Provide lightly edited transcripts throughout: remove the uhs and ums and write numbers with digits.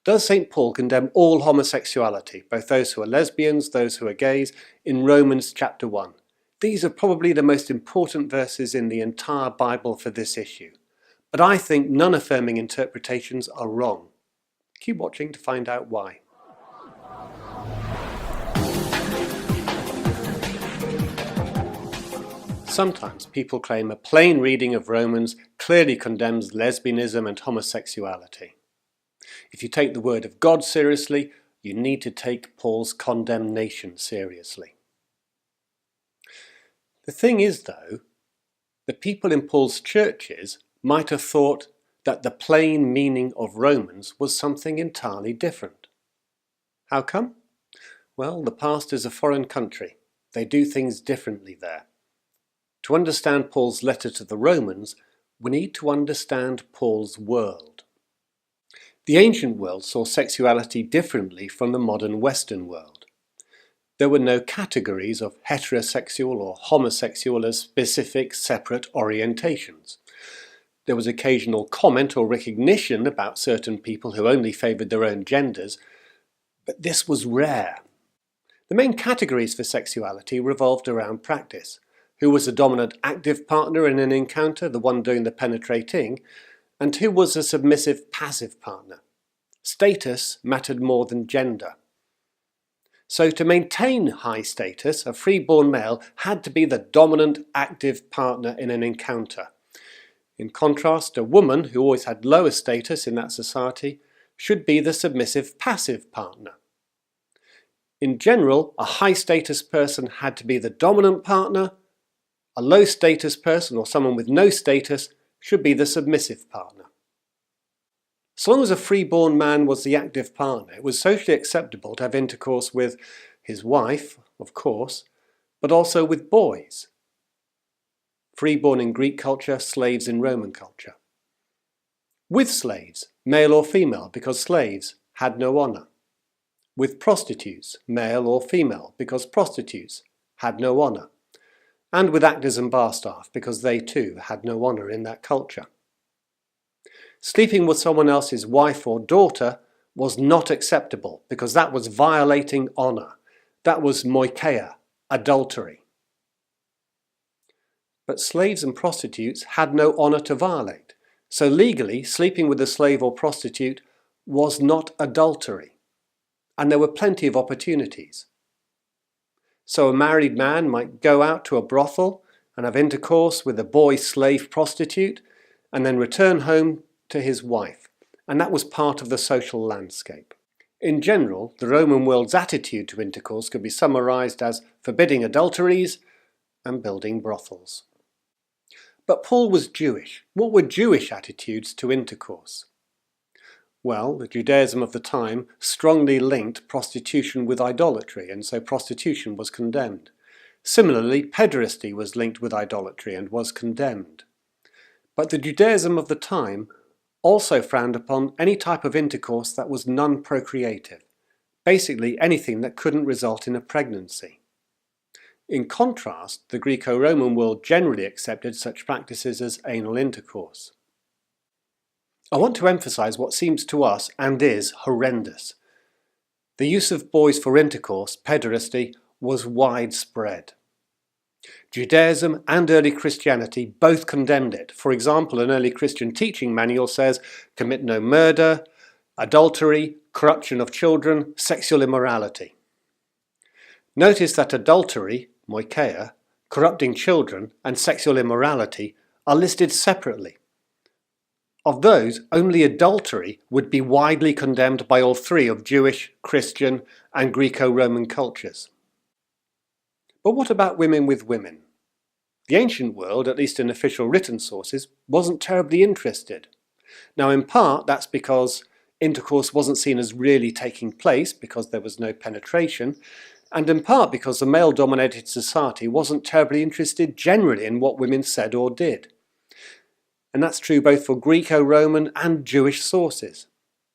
Does St. Paul condemn all homosexuality, both those who are lesbians, those who are gays, in Romans chapter 1? These are probably the most important verses in the entire Bible for this issue. But I think non-affirming interpretations are wrong. Keep watching to find out why. Sometimes people claim a plain reading of Romans clearly condemns lesbianism and homosexuality. If you take the word of God seriously, you need to take Paul's condemnation seriously. The thing is, though, the people in Paul's churches might have thought that the plain meaning of Romans was something entirely different. How come? Well, the past is a foreign country. They do things differently there. To understand Paul's letter to the Romans, we need to understand Paul's world. The ancient world saw sexuality differently from the modern Western world. There were no categories of heterosexual or homosexual as specific, separate orientations. There was occasional comment or recognition about certain people who only favoured their own genders, but this was rare. The main categories for sexuality revolved around practice. Who was the dominant active partner in an encounter, the one doing the penetrating, and who was a submissive passive partner. Status mattered more than gender. So to maintain high status, a free-born male had to be the dominant active partner in an encounter. In contrast, a woman, who always had lower status in that society, should be the submissive passive partner. In general, a high-status person had to be the dominant partner. A low-status person, or someone with no status, should be the submissive partner. So long as a free-born man was the active partner, it was socially acceptable to have intercourse with his wife, of course, but also with boys. Free-born in Greek culture, slaves in Roman culture. With slaves, male or female, because slaves had no honour. With prostitutes, male or female, because prostitutes had no honour. And with actors and bar staff, because they too had no honour in that culture. Sleeping with someone else's wife or daughter was not acceptable, because that was violating honour. That was moikeia, adultery. But slaves and prostitutes had no honour to violate, so legally sleeping with a slave or prostitute was not adultery, and there were plenty of opportunities. So a married man might go out to a brothel and have intercourse with a boy slave prostitute and then return home to his wife, and that was part of the social landscape. In general, the Roman world's attitude to intercourse could be summarised as forbidding adulteries and building brothels. But Paul was Jewish. What were Jewish attitudes to intercourse? Well, the Judaism of the time strongly linked prostitution with idolatry, and so prostitution was condemned. Similarly, pederasty was linked with idolatry and was condemned. But the Judaism of the time also frowned upon any type of intercourse that was non-procreative, basically anything that couldn't result in a pregnancy. In contrast, the Greco-Roman world generally accepted such practices as anal intercourse. I want to emphasise what seems to us, and is, horrendous. The use of boys for intercourse, pederasty, was widespread. Judaism and early Christianity both condemned it. For example, an early Christian teaching manual says, commit no murder, adultery, corruption of children, sexual immorality. Notice that adultery, moikeia, corrupting children, and sexual immorality are listed separately. Of those, only adultery would be widely condemned by all three of Jewish, Christian, and Greco-Roman cultures. But what about women with women? The ancient world, at least in official written sources, wasn't terribly interested. Now, in part, that's because intercourse wasn't seen as really taking place because there was no penetration, and in part because the male-dominated society wasn't terribly interested generally in what women said or did. And that's true both for Greco-Roman and Jewish sources.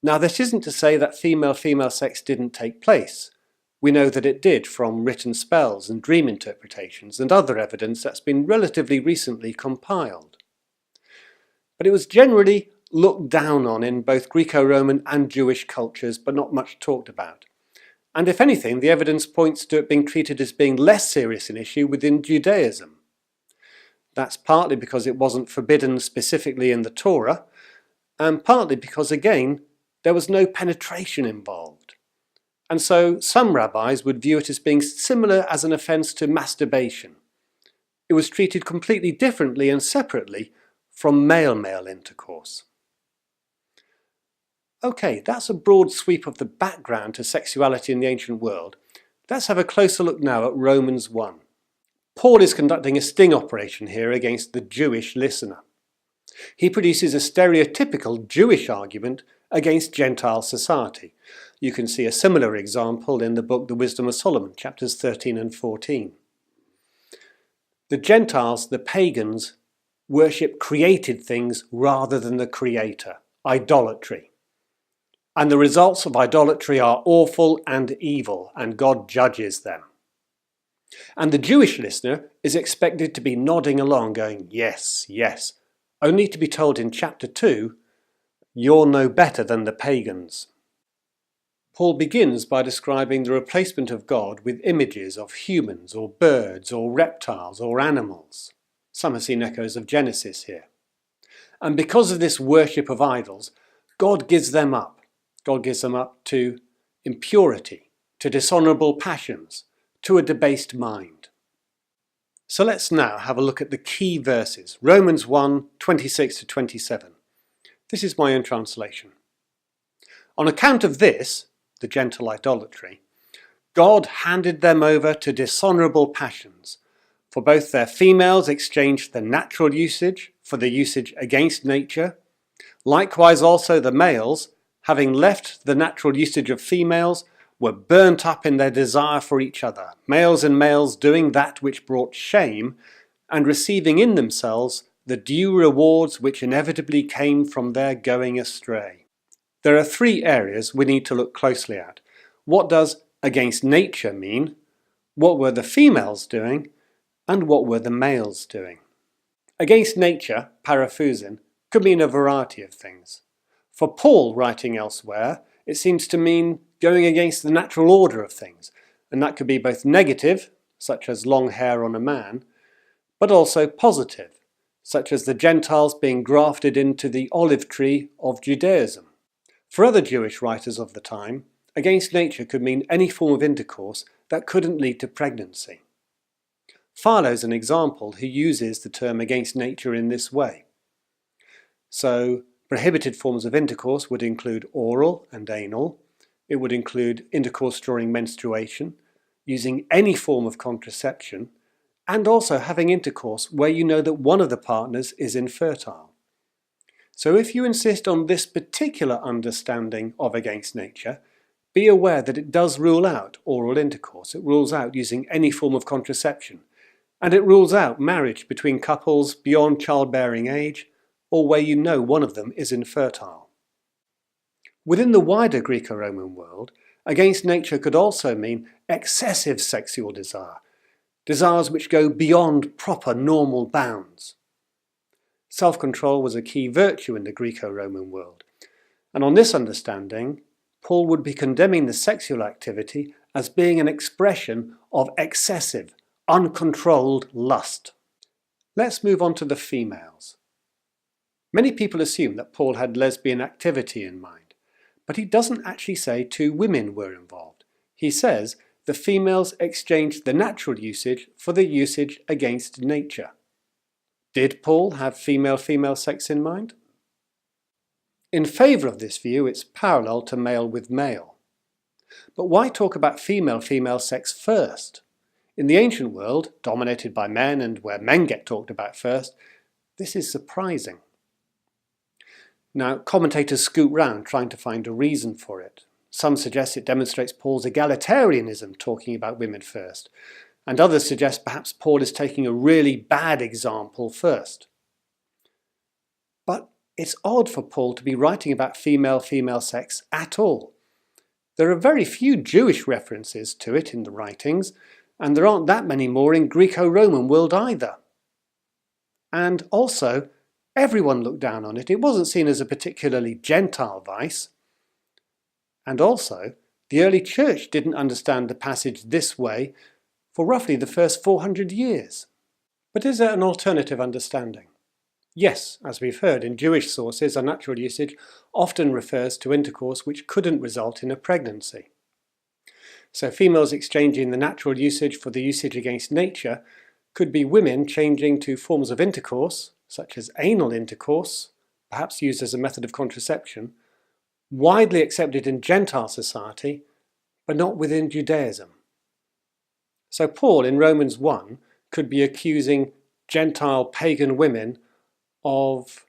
Now, this isn't to say that female-female sex didn't take place. We know that it did from written spells and dream interpretations and other evidence that's been relatively recently compiled. But it was generally looked down on in both Greco-Roman and Jewish cultures, but not much talked about. And if anything, the evidence points to it being treated as being less serious an issue within Judaism. That's partly because it wasn't forbidden specifically in the Torah, and partly because, again, there was no penetration involved. And so some rabbis would view it as being similar as an offence to masturbation. It was treated completely differently and separately from male-male intercourse. Okay, that's a broad sweep of the background to sexuality in the ancient world. Let's have a closer look now at Romans 1. Paul is conducting a sting operation here against the Jewish listener. He produces a stereotypical Jewish argument against Gentile society. You can see a similar example in the book The Wisdom of Solomon, chapters 13 and 14. The Gentiles, the pagans, worship created things rather than the Creator, idolatry. And the results of idolatry are awful and evil, and God judges them. And the Jewish listener is expected to be nodding along, going, yes, yes, only to be told in chapter 2, you're no better than the pagans. Paul begins by describing the replacement of God with images of humans or birds or reptiles or animals. Some have seen echoes of Genesis here. And because of this worship of idols, God gives them up. God gives them up to impurity, to dishonourable passions, to a debased mind. So let's now have a look at the key verses, Romans 1, 26 to 27. This is my own translation. On account of this, the gentle idolatry, God handed them over to dishonourable passions, for both their females exchanged the natural usage for the usage against nature. Likewise also the males, having left the natural usage of females, were burnt up in their desire for each other, males and males doing that which brought shame, and receiving in themselves the due rewards which inevitably came from their going astray. There are three areas we need to look closely at. What does against nature mean? What were the females doing? And what were the males doing? Against nature, paraphusin, could mean a variety of things. For Paul, writing elsewhere, it seems to mean going against the natural order of things, and that could be both negative, such as long hair on a man, but also positive, such as the Gentiles being grafted into the olive tree of Judaism. For other Jewish writers of the time, against nature could mean any form of intercourse that couldn't lead to pregnancy. Philo's an example who uses the term against nature in this way. So, prohibited forms of intercourse would include oral and anal. It would include intercourse during menstruation, using any form of contraception, and also having intercourse where you know that one of the partners is infertile. So if you insist on this particular understanding of against nature, be aware that it does rule out oral intercourse. It rules out using any form of contraception. And it rules out marriage between couples beyond childbearing age, or where you know one of them is infertile. Within the wider Greco-Roman world, against nature could also mean excessive sexual desire, desires which go beyond proper normal bounds. Self-control was a key virtue in the Greco-Roman world, and on this understanding, Paul would be condemning the sexual activity as being an expression of excessive, uncontrolled lust. Let's move on to the females. Many people assume that Paul had lesbian activity in mind, but he doesn't actually say two women were involved. He says the females exchanged the natural usage for the usage against nature. Did Paul have female-female sex in mind? In favour of this view, it's parallel to male with male. But why talk about female-female sex first? In the ancient world, dominated by men and where men get talked about first, this is surprising. Now, commentators scoot round trying to find a reason for it. Some suggest it demonstrates Paul's egalitarianism, talking about women first, and others suggest perhaps Paul is taking a really bad example first. But it's odd for Paul to be writing about female-female sex at all. There are very few Jewish references to it in the writings, and there aren't that many more in Greco-Roman world either. And also, Everyone looked down on it. It wasn't seen as a particularly Gentile vice. And also, the early church didn't understand the passage this way for roughly the first 400 years. But is there an alternative understanding? Yes, as we've heard, in Jewish sources, unnatural usage often refers to intercourse which couldn't result in a pregnancy. So females exchanging the natural usage for the usage against nature could be women changing to forms of intercourse, such as anal intercourse, perhaps used as a method of contraception, widely accepted in Gentile society, but not within Judaism. So Paul in Romans 1 could be accusing Gentile pagan women of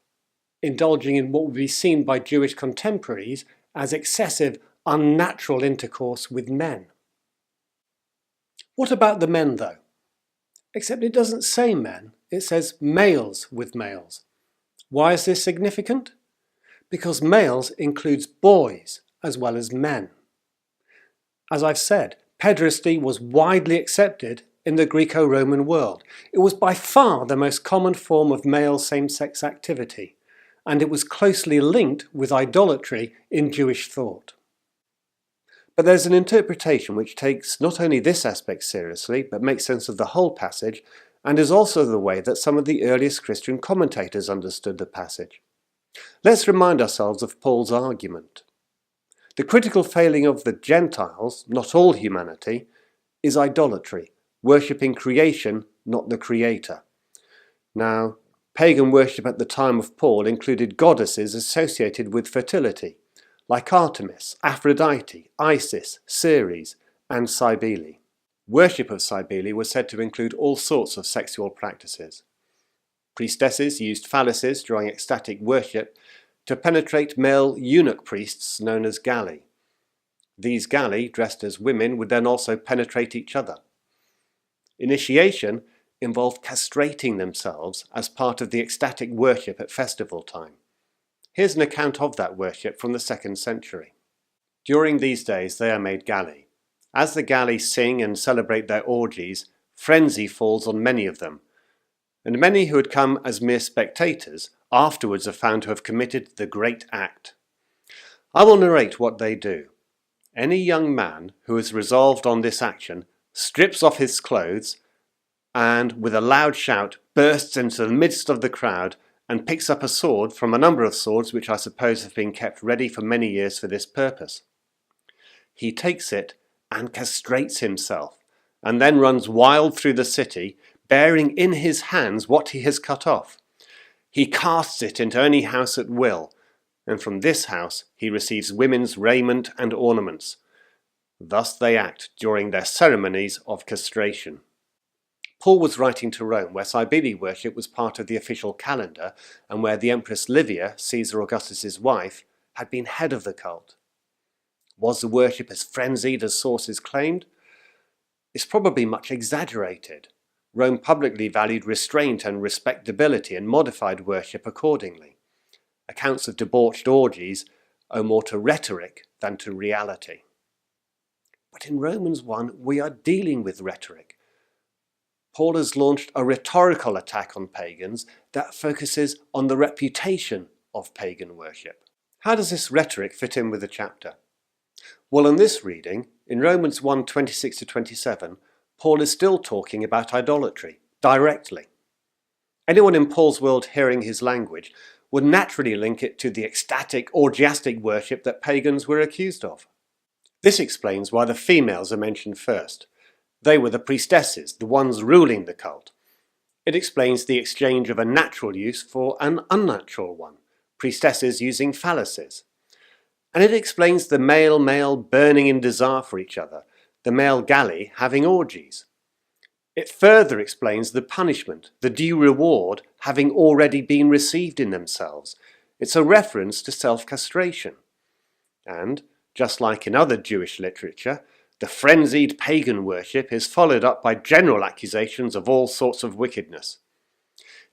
indulging in what would be seen by Jewish contemporaries as excessive, unnatural intercourse with men. What about the men, though? Except it doesn't say men, it says males with males. Why is this significant? Because males includes boys as well as men. As I've said, pederasty was widely accepted in the Greco-Roman world. It was by far the most common form of male same-sex activity, and it was closely linked with idolatry in Jewish thought. But there's an interpretation which takes not only this aspect seriously, but makes sense of the whole passage, and is also the way that some of the earliest Christian commentators understood the passage. Let's remind ourselves of Paul's argument. The critical failing of the Gentiles, not all humanity, is idolatry, worshipping creation, not the Creator. Now, pagan worship at the time of Paul included goddesses associated with fertility, like Artemis, Aphrodite, Isis, Ceres, and Cybele. Worship of Cybele was said to include all sorts of sexual practices. Priestesses used phalluses during ecstatic worship to penetrate male eunuch priests known as Galli. These Galli, dressed as women, would then also penetrate each other. Initiation involved castrating themselves as part of the ecstatic worship at festival time. Here's an account of that worship from the 2nd century. During these days they are made Galli. As the Galli sing and celebrate their orgies, frenzy falls on many of them, and many who had come as mere spectators afterwards are found to have committed the great act. I will narrate what they do. Any young man who has resolved on this action strips off his clothes and, with a loud shout, bursts into the midst of the crowd and picks up a sword from a number of swords which I suppose have been kept ready for many years for this purpose. He takes it and castrates himself, and then runs wild through the city, bearing in his hands what he has cut off. He casts it into any house at will, and from this house he receives women's raiment and ornaments. Thus they act during their ceremonies of castration. Paul was writing to Rome, where Cybele worship was part of the official calendar, and where the Empress Livia, Caesar Augustus's wife, had been head of the cult. Was the worship as frenzied as sources claimed? It's probably much exaggerated. Rome publicly valued restraint and respectability and modified worship accordingly. Accounts of debauched orgies owe more to rhetoric than to reality. But in Romans 1, we are dealing with rhetoric. Paul has launched a rhetorical attack on pagans that focuses on the reputation of pagan worship. How does this rhetoric fit in with the chapter? Well, in this reading, in Romans 1, 26-27, Paul is still talking about idolatry, directly. Anyone in Paul's world hearing his language would naturally link it to the ecstatic, orgiastic worship that pagans were accused of. This explains why the females are mentioned first. They were the priestesses, the ones ruling the cult. It explains the exchange of a natural use for an unnatural one, priestesses using phalluses. And it explains the male-male burning in desire for each other, the male Galli having orgies. It further explains the punishment, the due reward having already been received in themselves. It's a reference to self-castration. And, just like in other Jewish literature, the frenzied pagan worship is followed up by general accusations of all sorts of wickedness.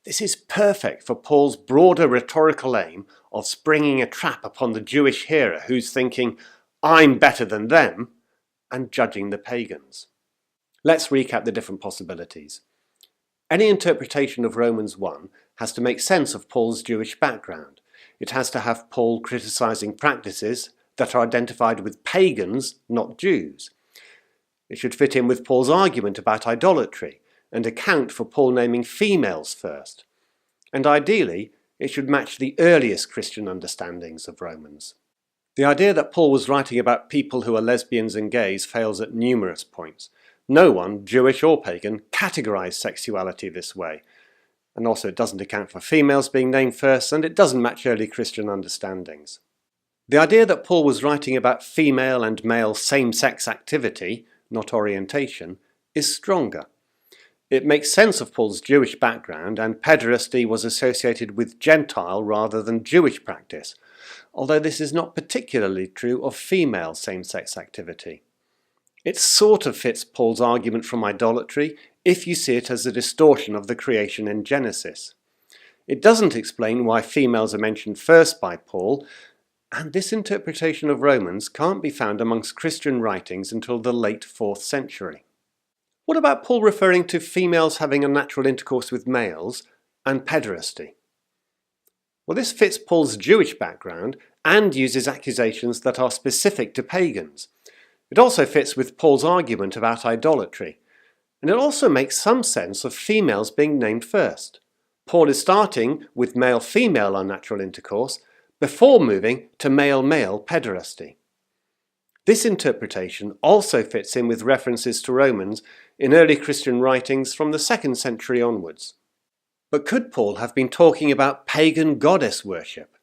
This is perfect for Paul's broader rhetorical aim of springing a trap upon the Jewish hearer who's thinking, I'm better than them, and judging the pagans. Let's recap the different possibilities. Any interpretation of Romans 1 has to make sense of Paul's Jewish background. It has to have Paul criticising practices that are identified with pagans, not Jews. It should fit in with Paul's argument about idolatry and account for Paul naming females first. And ideally, it should match the earliest Christian understandings of Romans. The idea that Paul was writing about people who are lesbians and gays fails at numerous points. No one, Jewish or pagan, categorised sexuality this way. And also it doesn't account for females being named first, and it doesn't match early Christian understandings. The idea that Paul was writing about female and male same-sex activity, not orientation, is stronger. It makes sense of Paul's Jewish background, and pederasty was associated with Gentile rather than Jewish practice, although this is not particularly true of female same-sex activity. It sort of fits Paul's argument from idolatry if you see it as a distortion of the creation in Genesis. It doesn't explain why females are mentioned first by Paul, and this interpretation of Romans can't be found amongst Christian writings until the late 4th century. What about Paul referring to females having unnatural intercourse with males and pederasty? Well, this fits Paul's Jewish background and uses accusations that are specific to pagans. It also fits with Paul's argument about idolatry, and it also makes some sense of females being named first. Paul is starting with male-female unnatural intercourse before moving to male-male pederasty. This interpretation also fits in with references to Romans in early Christian writings from the 2nd century onwards. But could Paul have been talking about pagan goddess worship?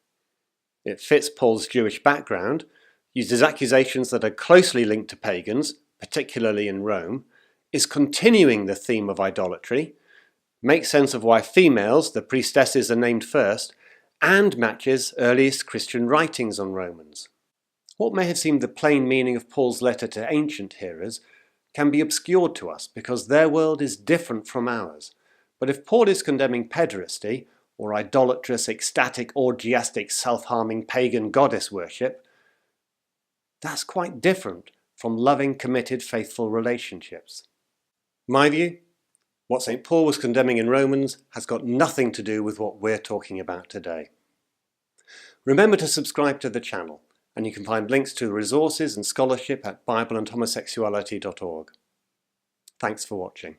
It fits Paul's Jewish background, uses accusations that are closely linked to pagans, particularly in Rome, is continuing the theme of idolatry, makes sense of why females, the priestesses, are named first, and matches earliest Christian writings on Romans. What may have seemed the plain meaning of Paul's letter to ancient hearers can be obscured to us because their world is different from ours. But if Paul is condemning pederasty, or idolatrous, ecstatic, orgiastic, self-harming pagan goddess worship, that's quite different from loving, committed, faithful relationships. My view, what St. Paul was condemning in Romans has got nothing to do with what we're talking about today. Remember to subscribe to the channel, and you can find links to resources and scholarship at bibleandhomosexuality.org. Thanks for watching.